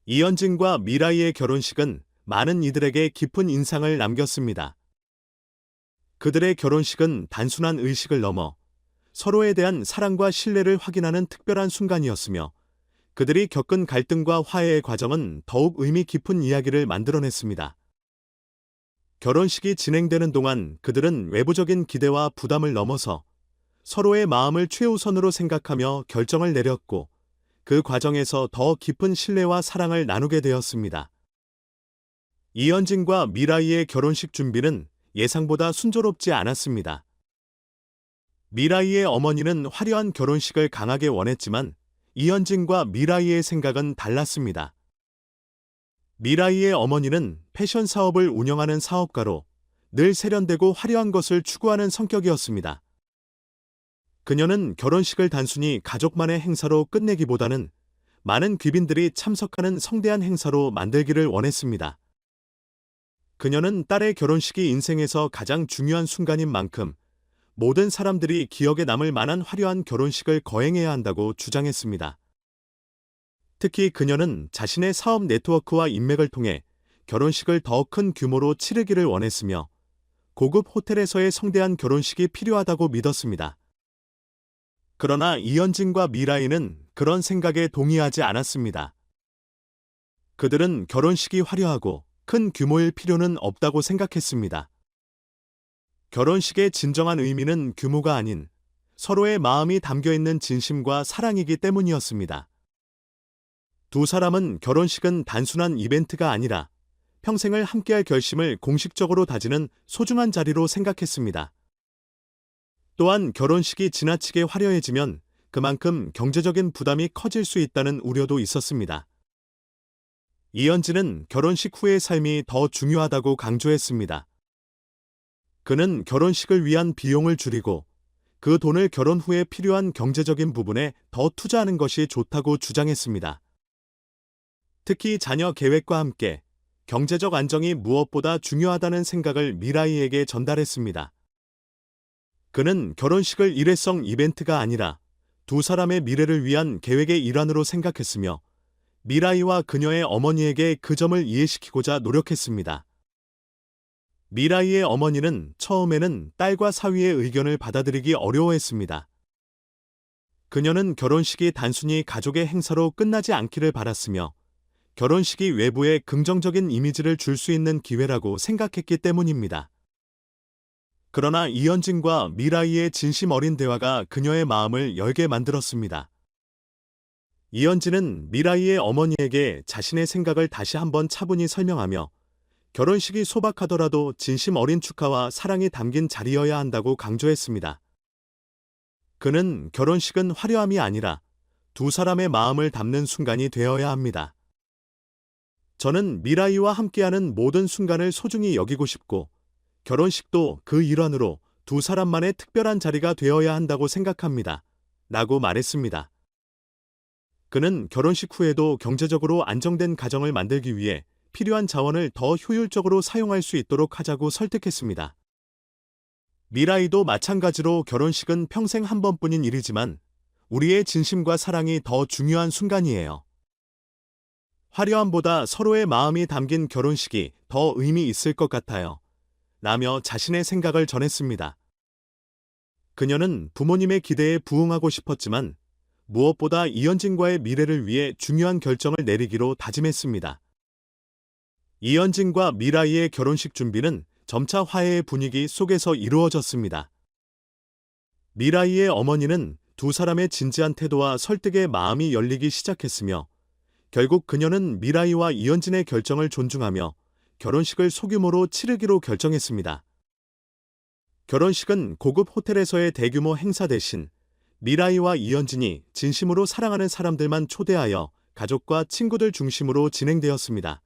이현진과 미라이의 결혼식은 많은 이들에게 깊은 인상을 남겼습니다. 그들의 결혼식은 단순한 의식을 넘어 서로에 대한 사랑과 신뢰를 확인하는 특별한 순간이었으며, 그들이 겪은 갈등과 화해의 과정은 더욱 의미 깊은 이야기를 만들어냈습니다. 결혼식이 진행되는 동안 그들은 외부적인 기대와 부담을 넘어서 서로의 마음을 최우선으로 생각하며 결정을 내렸고, 그 과정에서 더 깊은 신뢰와 사랑을 나누게 되었습니다. 이현진과 미라이의 결혼식 준비는 예상보다 순조롭지 않았습니다. 미라이의 어머니는 화려한 결혼식을 강하게 원했지만 이현진과 미라이의 생각은 달랐습니다. 미라이의 어머니는 패션 사업을 운영하는 사업가로 늘 세련되고 화려한 것을 추구하는 성격이었습니다. 그녀는 결혼식을 단순히 가족만의 행사로 끝내기보다는 많은 귀빈들이 참석하는 성대한 행사로 만들기를 원했습니다. 그녀는 딸의 결혼식이 인생에서 가장 중요한 순간인 만큼 모든 사람들이 기억에 남을 만한 화려한 결혼식을 거행해야 한다고 주장했습니다. 특히 그녀는 자신의 사업 네트워크와 인맥을 통해 결혼식을 더 큰 규모로 치르기를 원했으며, 고급 호텔에서의 성대한 결혼식이 필요하다고 믿었습니다. 그러나 이현진과 미라이는 그런 생각에 동의하지 않았습니다. 그들은 결혼식이 화려하고 큰 규모일 필요는 없다고 생각했습니다. 결혼식의 진정한 의미는 규모가 아닌 서로의 마음이 담겨있는 진심과 사랑이기 때문이었습니다. 두 사람은 결혼식은 단순한 이벤트가 아니라 평생을 함께할 결심을 공식적으로 다지는 소중한 자리로 생각했습니다. 또한 결혼식이 지나치게 화려해지면 그만큼 경제적인 부담이 커질 수 있다는 우려도 있었습니다. 이현진은 결혼식 후의 삶이 더 중요하다고 강조했습니다. 그는 결혼식을 위한 비용을 줄이고 그 돈을 결혼 후에 필요한 경제적인 부분에 더 투자하는 것이 좋다고 주장했습니다. 특히 자녀 계획과 함께 경제적 안정이 무엇보다 중요하다는 생각을 미라이에게 전달했습니다. 그는 결혼식을 일회성 이벤트가 아니라 두 사람의 미래를 위한 계획의 일환으로 생각했으며, 미라이와 그녀의 어머니에게 그 점을 이해시키고자 노력했습니다. 미라이의 어머니는 처음에는 딸과 사위의 의견을 받아들이기 어려워했습니다. 그녀는 결혼식이 단순히 가족의 행사로 끝나지 않기를 바랐으며, 결혼식이 외부에 긍정적인 이미지를 줄 수 있는 기회라고 생각했기 때문입니다. 그러나 이현진과 미라이의 진심 어린 대화가 그녀의 마음을 열게 만들었습니다. 이현진은 미라이의 어머니에게 자신의 생각을 다시 한번 차분히 설명하며, 결혼식이 소박하더라도 진심 어린 축하와 사랑이 담긴 자리여야 한다고 강조했습니다. 그는 결혼식은 화려함이 아니라 두 사람의 마음을 담는 순간이 되어야 합니다. 저는 미라이와 함께하는 모든 순간을 소중히 여기고 싶고, 결혼식도 그 일환으로 두 사람만의 특별한 자리가 되어야 한다고 생각합니다. 라고 말했습니다. 그는 결혼식 후에도 경제적으로 안정된 가정을 만들기 위해 필요한 자원을 더 효율적으로 사용할 수 있도록 하자고 설득했습니다. 미라이도 마찬가지로 결혼식은 평생 한 번뿐인 일이지만 우리의 진심과 사랑이 더 중요한 순간이에요. 화려함보다 서로의 마음이 담긴 결혼식이 더 의미 있을 것 같아요. 라며 자신의 생각을 전했습니다. 그녀는 부모님의 기대에 부응하고 싶었지만 무엇보다 이현진과의 미래를 위해 중요한 결정을 내리기로 다짐했습니다. 이현진과 미라이의 결혼식 준비는 점차 화해의 분위기 속에서 이루어졌습니다. 미라이의 어머니는 두 사람의 진지한 태도와 설득에 마음이 열리기 시작했으며, 결국 그녀는 미라이와 이현진의 결정을 존중하며 결혼식을 소규모로 치르기로 결정했습니다. 결혼식은 고급 호텔에서의 대규모 행사 대신 미라이와 이현진이 진심으로 사랑하는 사람들만 초대하여 가족과 친구들 중심으로 진행되었습니다.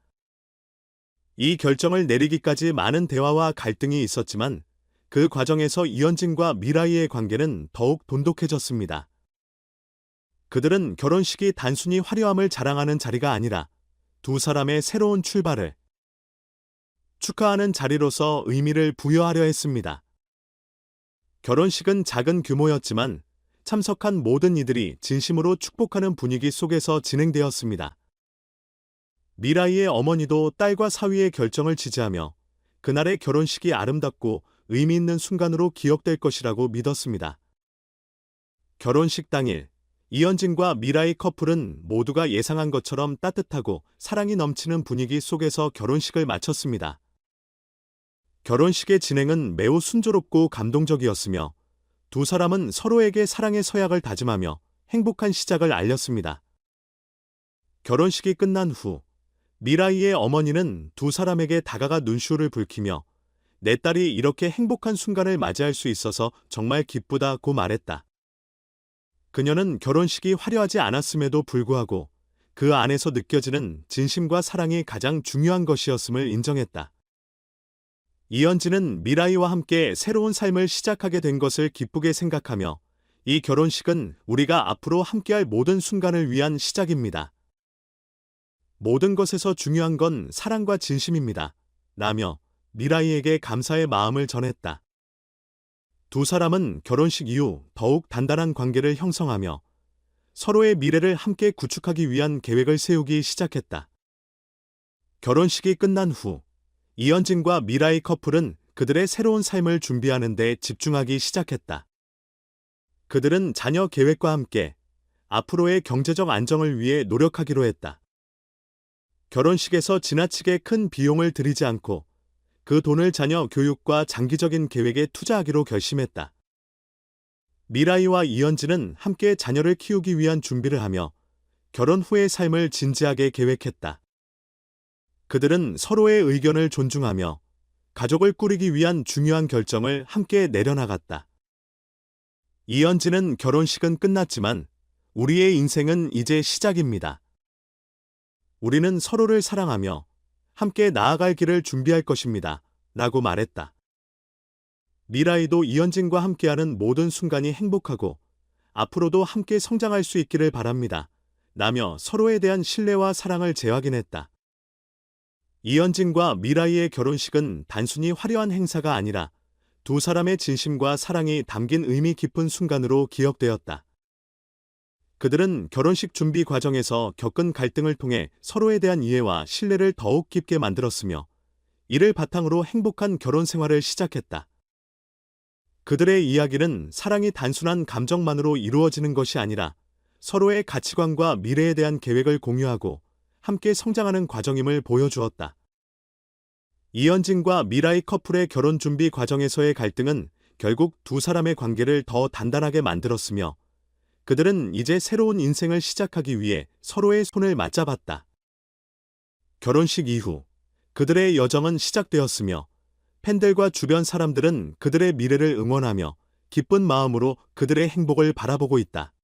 이 결정을 내리기까지 많은 대화와 갈등이 있었지만 그 과정에서 이현진과 미라이의 관계는 더욱 돈독해졌습니다. 그들은 결혼식이 단순히 화려함을 자랑하는 자리가 아니라 두 사람의 새로운 출발을 축하하는 자리로서 의미를 부여하려 했습니다. 결혼식은 작은 규모였지만 참석한 모든 이들이 진심으로 축복하는 분위기 속에서 진행되었습니다. 미라이의 어머니도 딸과 사위의 결정을 지지하며 그날의 결혼식이 아름답고 의미 있는 순간으로 기억될 것이라고 믿었습니다. 결혼식 당일, 이현진과 미라이 커플은 모두가 예상한 것처럼 따뜻하고 사랑이 넘치는 분위기 속에서 결혼식을 마쳤습니다. 결혼식의 진행은 매우 순조롭고 감동적이었으며 두 사람은 서로에게 사랑의 서약을 다짐하며 행복한 시작을 알렸습니다. 결혼식이 끝난 후 미라이의 어머니는 두 사람에게 다가가 눈시울을 붉히며 내 딸이 이렇게 행복한 순간을 맞이할 수 있어서 정말 기쁘다고 말했다. 그녀는 결혼식이 화려하지 않았음에도 불구하고 그 안에서 느껴지는 진심과 사랑이 가장 중요한 것이었음을 인정했다. 이현진은 미라이와 함께 새로운 삶을 시작하게 된 것을 기쁘게 생각하며 이 결혼식은 우리가 앞으로 함께할 모든 순간을 위한 시작입니다. 모든 것에서 중요한 건 사랑과 진심입니다. 라며 미라이에게 감사의 마음을 전했다. 두 사람은 결혼식 이후 더욱 단단한 관계를 형성하며 서로의 미래를 함께 구축하기 위한 계획을 세우기 시작했다. 결혼식이 끝난 후 이현진과 미라이 커플은 그들의 새로운 삶을 준비하는 데 집중하기 시작했다. 그들은 자녀 계획과 함께 앞으로의 경제적 안정을 위해 노력하기로 했다. 결혼식에서 지나치게 큰 비용을 들이지 않고 그 돈을 자녀 교육과 장기적인 계획에 투자하기로 결심했다. 미라이와 이현진은 함께 자녀를 키우기 위한 준비를 하며 결혼 후의 삶을 진지하게 계획했다. 그들은 서로의 의견을 존중하며 가족을 꾸리기 위한 중요한 결정을 함께 내려나갔다. 이현진은 결혼식은 끝났지만 우리의 인생은 이제 시작입니다. 우리는 서로를 사랑하며 함께 나아갈 길을 준비할 것입니다. 라고 말했다. 미라이도 이현진과 함께하는 모든 순간이 행복하고 앞으로도 함께 성장할 수 있기를 바랍니다. 라며 서로에 대한 신뢰와 사랑을 재확인했다. 이현진과 미라이의 결혼식은 단순히 화려한 행사가 아니라 두 사람의 진심과 사랑이 담긴 의미 깊은 순간으로 기억되었다. 그들은 결혼식 준비 과정에서 겪은 갈등을 통해 서로에 대한 이해와 신뢰를 더욱 깊게 만들었으며 이를 바탕으로 행복한 결혼 생활을 시작했다. 그들의 이야기는 사랑이 단순한 감정만으로 이루어지는 것이 아니라 서로의 가치관과 미래에 대한 계획을 공유하고 함께 성장하는 과정임을 보여주었다. 이현진과 미라이 커플의 결혼 준비 과정에서의 갈등은 결국 두 사람의 관계를 더 단단하게 만들었으며 그들은 이제 새로운 인생을 시작하기 위해 서로의 손을 맞잡았다. 결혼식 이후 그들의 여정은 시작되었으며 팬들과 주변 사람들은 그들의 미래를 응원하며 기쁜 마음으로 그들의 행복을 바라보고 있다.